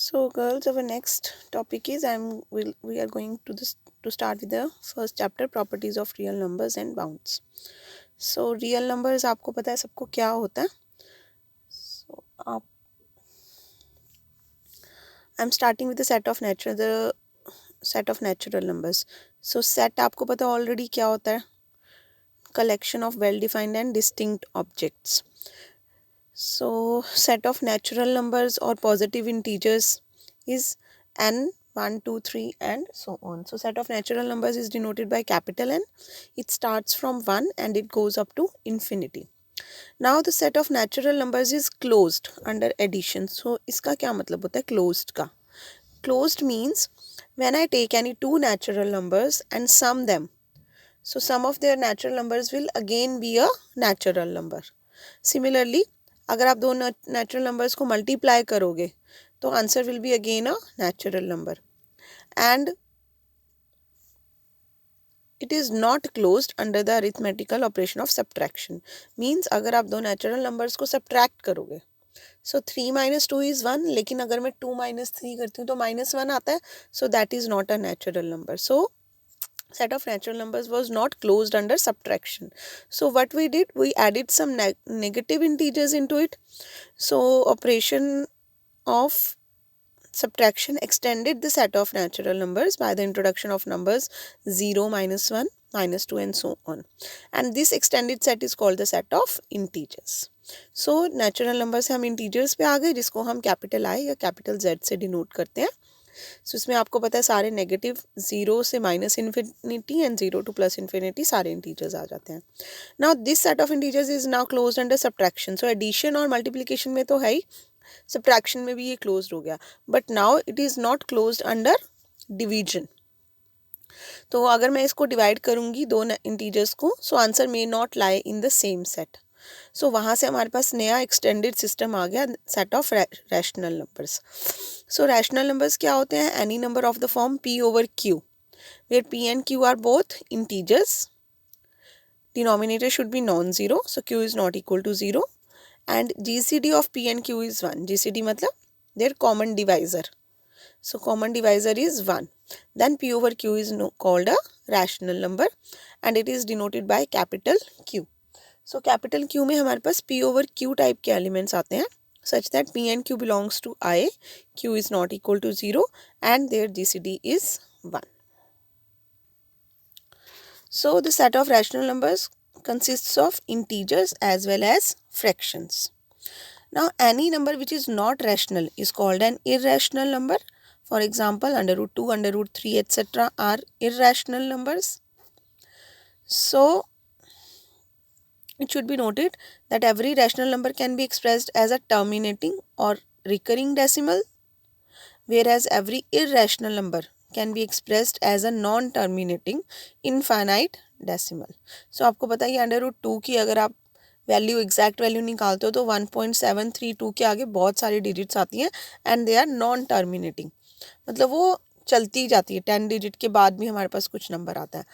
So, girls, our next topic is we are going to start with the first chapter, properties of real numbers and bounds. So, real numbers आपको पता है सबको क्या होता है? So, I'm starting with the set of natural numbers. So, set आपको पता है already क्या होता है? Collection of well-defined and distinct objects. So, set of natural numbers or positive integers is n, 1, 2, 3 and so on. So, set of natural numbers is denoted by capital N. It starts from 1 and it goes up to infinity. Now, the set of natural numbers is closed under addition. So, इसका क्या मतलब होता है closed का? Closed means when I take any two natural numbers and sum them. So, sum of their natural numbers will again be a natural number. Similarly, अगर आप दो natural numbers को मल्टीप्लाई करोगे तो answer will be again a natural number and it is not closed under the arithmetical operation of subtraction. Means अगर आप दो natural numbers को सब्ट्रैक्ट करोगे सो 3 - 2 इज़ 1, लेकिन अगर मैं 2 - 3 करती हूँ तो -1 आता है. So that is not a natural number. So set of natural numbers was not closed under subtraction. So what we did, we added some negative integers into it. So operation of subtraction extended the set of natural numbers by the introduction of numbers 0, -1, -2 and so on. And this extended set is called the set of integers. So natural numbers से हम integers पे आ गए जिसको हम capital I या capital Z से denote करते हैं. सो इसमें आपको पता है सारे नेगेटिव 0 से -इन्फिनिटी एंड 0 to +इन्फिनिटी सारे इंटीजर्स आ जाते हैं. Now this set of integers is now closed under subtraction. So addition और मल्टीप्लिकेशन में तो है ही, सब्ट्रैक्शन में भी ये क्लोज्ड हो गया, but now it is not closed under division. तो अगर मैं इसको डिवाइड करूंगी दो इंटीजर्स को, so answer may not lie in the same set. So वहाँ से हमारे पास नया एक्सटेंडेड सिस्टम आ गया, set of rational numbers. So rational numbers क्या होते हैं? Any number of the form p over q, where p and q are both integers. Denominator should be non-zero, so q is not equal to 0. And GCD of p and q is 1. GCD मतलब their common divisor. So common divisor is 1. Then p over q is called a rational number and it is denoted by capital Q. So capital Q में हमारे पास p over q type के elements आते हैं such that p and q belongs to I, q is not equal to 0 and their GCD is 1. So the set of rational numbers consists of integers as well as fractions. Now any number which is not rational is called an irrational number. For example, √2, √3 etc. are irrational numbers. So it should be noted that every rational number can be expressed as a terminating or recurring decimal, whereas every irrational number can be expressed as a non-terminating infinite decimal. So आपको पता है √2 की अगर आप value exact value निकालते हो तो 1.732 के आगे बहुत सारी डिजिट्स आती हैं and they are non terminating. मतलब वो चलती जाती है, 10 डिजिट के बाद भी हमारे पास कुछ नंबर आता है.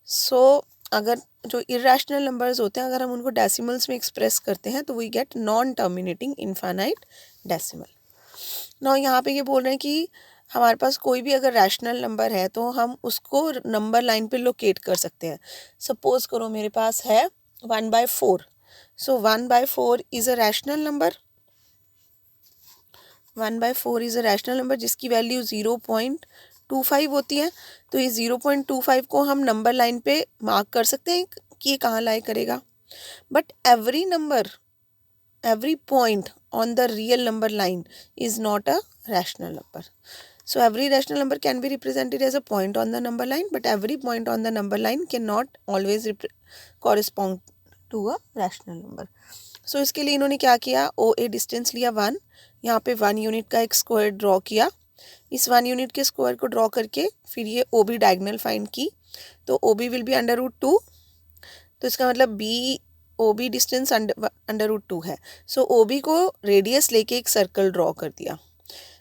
सो अगर जो इरेशनल नंबर्स होते हैं अगर हम उनको डेसिमल्स में एक्सप्रेस करते हैं तो we get non terminating infinite decimal. ना यहाँ पे ये बोल रहे हैं कि हमारे पास कोई भी अगर रैशनल नंबर है तो हम उसको नंबर लाइन पे लोकेट कर सकते हैं. सपोज करो मेरे पास है 1/4. सो 1/4 is a rational number. 1/4 is a rational number जिसकी वैल्यू 0.25 होती है. तो ये 0.25 को हम नंबर लाइन पे मार्क कर सकते हैं कि ये कहाँ लाई करेगा. But every point on the real number line is not a rational number. So every rational number can be represented as a point on the number line, but every point on the number line cannot always correspond to a rational number. So इसके लिए इन्होंने क्या किया, OA distance लिया 1, यहाँ पे 1 unit का एक स्क्वायर ड्रॉ किया. इस 1 यूनिट के स्क्वायर को ड्रॉ करके फिर ये OB डायगोनल फाइंड की. तो OB विल बी √2. तो इसका मतलब OB डिस्टेंस √2 है. सो OB को रेडियस लेके एक सर्कल ड्रॉ कर दिया.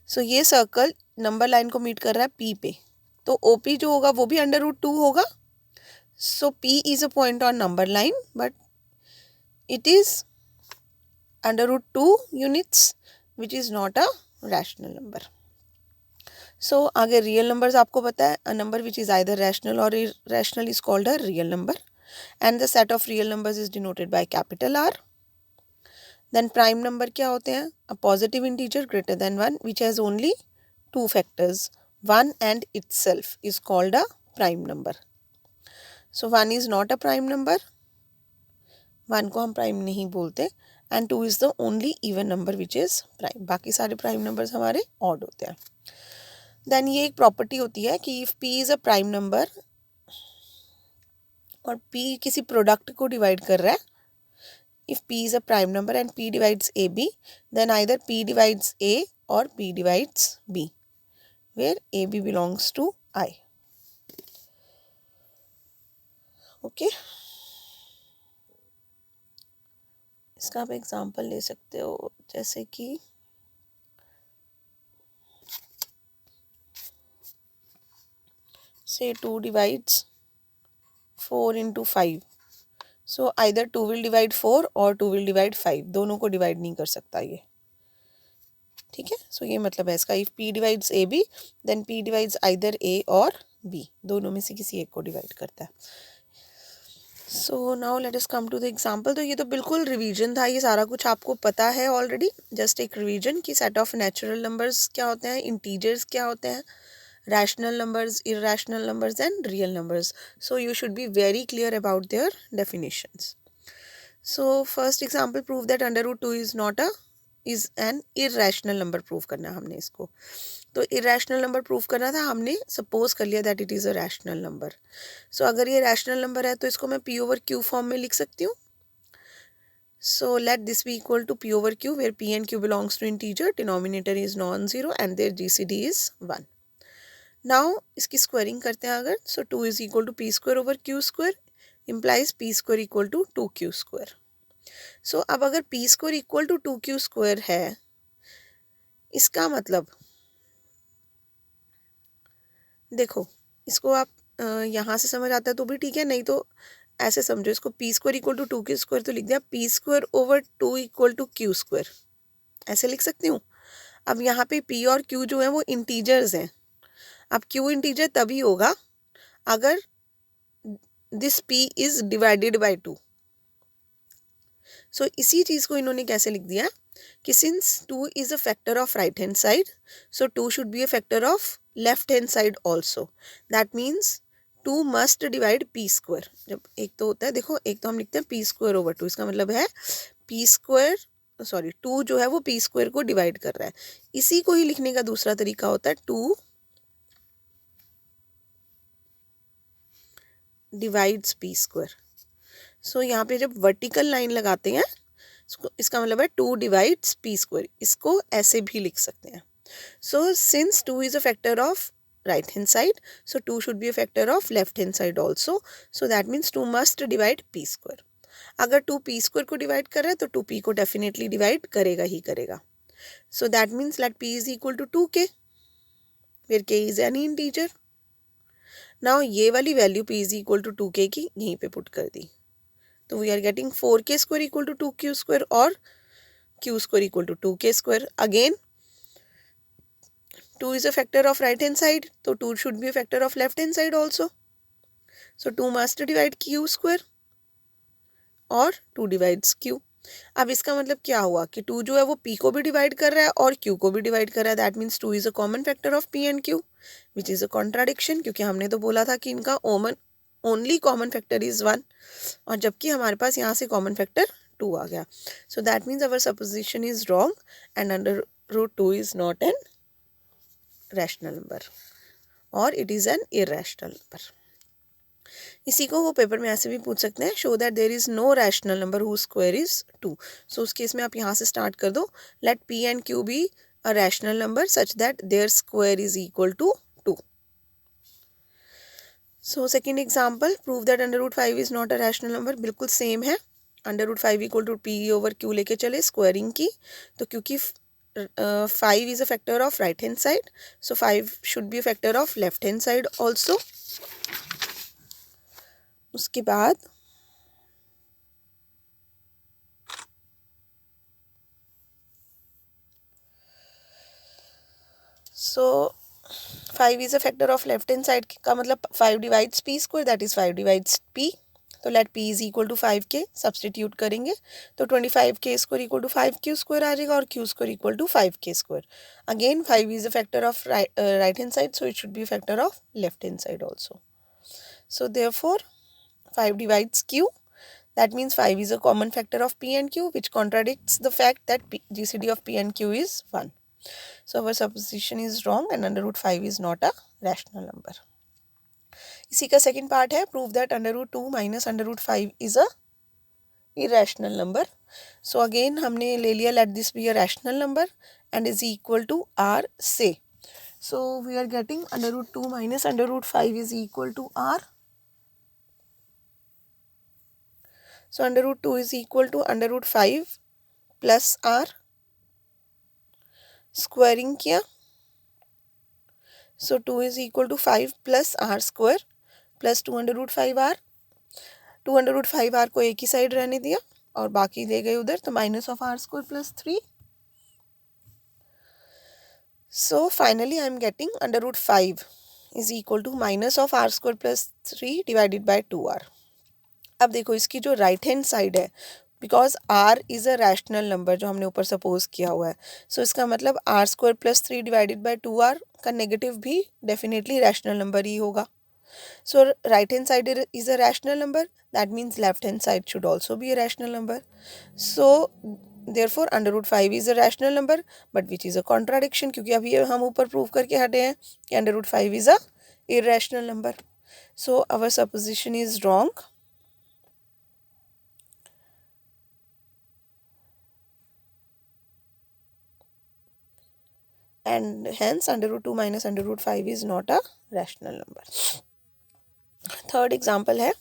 सो ये सर्कल नंबर लाइन को मीट कर रहा है P पे. तो OP जो होगा वो भी √2 होगा. So P is a point on number line but it is √2 units which is not a rational number. So आगे रियल नंबर्स आपको पता है, a number which is either rational और irrational is called a real number and the set of real numbers is denoted by capital R. Then prime number क्या होते हैं? A positive integer greater than 1 which has only two factors, 1 and itself is called a prime number. So 1 is not a prime number, 1 को हम prime नहीं बोलते, and 2 is the only even number which is prime. बाकी सारे prime numbers हमारे odd होते हैं. Then ये एक प्रॉपर्टी होती है कि if p is a prime number और p किसी प्रोडक्ट को डिवाइड कर रहा है, if p is a prime number and p divides a b, then either p divides a और p divides b, where a b belongs to I. Okay, इसका आप example ले सकते हो, जैसे कि say 2 divides 4 into 5. So either 2 will divide 4 or 2 will divide 5. दोनों को डिवाइड नहीं कर सकता ये. ठीक है, सो ये मतलब है इसका. If p divides A B then p divides either a और b, दोनों में से किसी एक को डिवाइड करता है. So now let us come to the example. तो ये तो बिल्कुल रिवीजन था, ये सारा कुछ आपको पता है ऑलरेडी. जस्ट एक रिवीजन कि सेट ऑफ नेचुरल नंबर्स क्या होते हैं, इंटीजर्स क्या होते हैं, rational numbers, irrational numbers and real numbers. So you should be very clear about their definitions. So first example, prove that under root 2 is an irrational number. prove करना है हमने इसको. तो irrational number prove करना था, हमने suppose कर लिया that it is a rational number. So अगर ये rational number है तो इसको मैं p over q form में लिख सकती हूँ. So let this be equal to p over q where p and q belongs to integer, denominator is non-zero and their GCD is 1. Now इसकी स्क्वायरिंग करते हैं अगर, so 2 is equal to P square over Q square implies P square equal to 2q square. So अब अगर P square equal to 2q square है, इसका मतलब देखो, इसको आप यहाँ से समझ आता है तो भी ठीक है, नहीं तो ऐसे समझो इसको, P square equal to 2q square तो लिख दिया, P square over 2 equal to Q square, ऐसे लिख सकती हूँ. अब यहाँ पे p और q जो है वो इंटीजर्स हैं. अब q इंटीजर तभी होगा अगर this p is divided by 2. सो इसी चीज को इन्होंने कैसे लिख दिया कि since 2 is a factor of right hand side, so 2 should be a factor of left hand side also. That means 2 must divide p square. जब एक तो होता है, देखो एक तो हम लिखते हैं p स्क्वायर ओवर 2, इसका मतलब है p स्क्वायर, सॉरी 2 जो है वो p स्क्वायर को डिवाइड कर रहा है. इसी को ही लिखने का दूसरा तरीका होता है 2 डिवाइड्स p स्क्वायर. सो यहाँ पे जब वर्टिकल लाइन लगाते हैं, इसका मतलब है 2 डिवाइड्स p स्क्वायर. इसको ऐसे भी लिख सकते हैं. So since 2 is a factor of right hand side, so 2 should be a factor of left hand side also. So that means 2 must divide p square. अगर 2 p स्क्वायर को divide कर रहा है तो 2 p को डेफिनेटली डिवाइड करेगा ही करेगा. So that means let p is equal to 2k where k is any integer. Now ये वाली value p is equal to 2k की यहीं पे पुट कर दी, तो we are getting 4k square equal to 2q square और q square equal to 2k square. Again 2 is a factor of right hand side, तो 2 should be a factor of left hand side also. So 2 must divide q square और 2 divides q. अब इसका मतलब क्या हुआ कि 2 जो है वो p को भी डिवाइड कर रहा है और q को भी डिवाइड कर रहा है. That means 2 is a common factor of p and q which is a contradiction, क्योंकि हमने तो बोला था कि इनका ओनली कॉमन फैक्टर इज 1 और जबकि हमारे पास यहाँ से कॉमन फैक्टर 2 आ गया. So that means our supposition is wrong and under root 2 is not an rational number और it is an irrational number. इसी को वो पेपर में ऐसे भी पूछ सकते हैं, show that there is no rational number who square is 2. सो उस केस में आप यहाँ से स्टार्ट कर दो, let p and q be a rational number such that their square is equal to 2. So second example, prove that under root 5 is not a rational number. बिल्कुल सेम है, under root 5 equal to p over q लेके चले squaring की, तो क्योंकि 5 is a factor of right hand side, so 5 should be a factor of left hand side also. उसके बाद so 5 is a factor of left hand side का मतलब 5 divides p square, that is 5 divides p. तो let p is equal to 5k, substitute करेंगे तो 25k square equal to 5q square आ जाएगा और q square equal to 5k square. Again 5 is a factor of right hand side, so it should be a factor of left hand side also. So therefore 5 divides q, that means 5 is a common factor of p and q, which contradicts the fact that GCD of p and q is 1. So our supposition is wrong and under root 5 is not a rational number. इसी का second part है, prove that under root 2 minus under root 5 is a irrational number. So again हमने ले लिया let this be a rational number and is equal to r say. So we are getting under root 2 minus under root 5 is equal to r. So under root 2 is equal to under root 5 plus r. Squaring किया, so 2 is equal to 5 plus r square plus 2 under root 5 r. 2 under root 5 r को एक ही side रहने दिया और बाकी ले गए उधर, तो minus of r square plus 3. So finally I am getting under root 5 is equal to minus of r square plus 3 divided by 2r. अब देखो इसकी जो राइट हैंड साइड है, because r is a rational number जो हमने ऊपर suppose किया हुआ है, सो इसका मतलब r square plus 3 divided by 2r का नेगेटिव भी डेफिनेटली रैशनल नंबर ही होगा. So right hand side is a rational number, that means left hand side should also be a rational number. So therefore under root 5 is a rational number, but which is a contradiction, क्योंकि अभी हम ऊपर prove करके हटे हैं कि under root 5 is a irrational number. So our supposition is wrong. And hence under root 2 minus under root 5 is not a rational number. Third example है,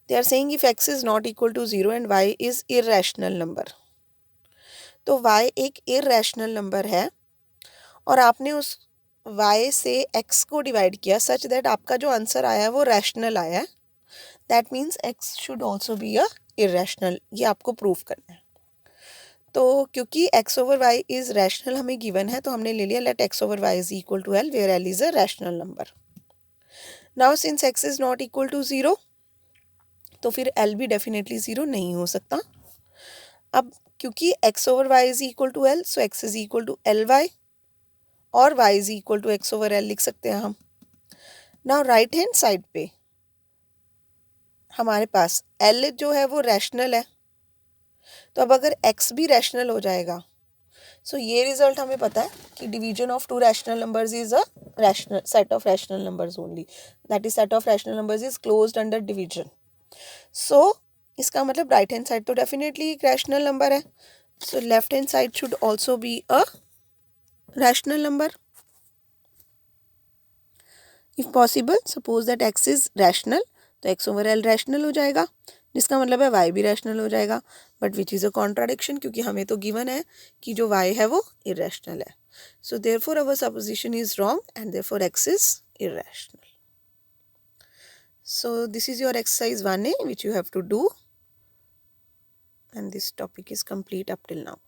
they are saying if x is not equal to 0 and y is irrational number. तो y एक irrational number है और आपने उस y से x को divide किया सच दैट आपका जो आंसर आया है वो रैशनल आया है, that means x should also be a irrational. ये आपको प्रूव करना है. तो क्योंकि x over y is rational हमें गिवन है, तो हमने ले लिया let x over y is equal to l where l is a rational number. Now since x is not equal to 0, तो फिर l भी डेफिनेटली 0 नहीं हो सकता. अब क्योंकि x over y is equal to l, so x is equal to L Y और y is equal to x over l लिख सकते हैं हम. नाउ राइट हैंड साइड पे हमारे पास l जो है वो रैशनल है, तो अब अगर x भी रैशनल हो जाएगा, सो ये रिजल्ट हमें पता है कि division of two rational numbers is a rational set of rational numbers only, that is set of rational numbers is closed under division. So इसका मतलब राइट हैंड साइड तो डेफिनेटली एक रैशनल नंबर है, so left hand side should also be a rational number. If possible suppose that X is rational, तो X over L rational हो जाएगा, जिसका मतलब है वाई भी रैशनल हो जाएगा, but which is a contradiction, क्योंकि हमें तो गिवन है कि जो वाई है वो इरेशनल है. So therefore our supposition is wrong and therefore x is irrational. So this is your exercise 1A which you have to do, and this topic is complete up till now.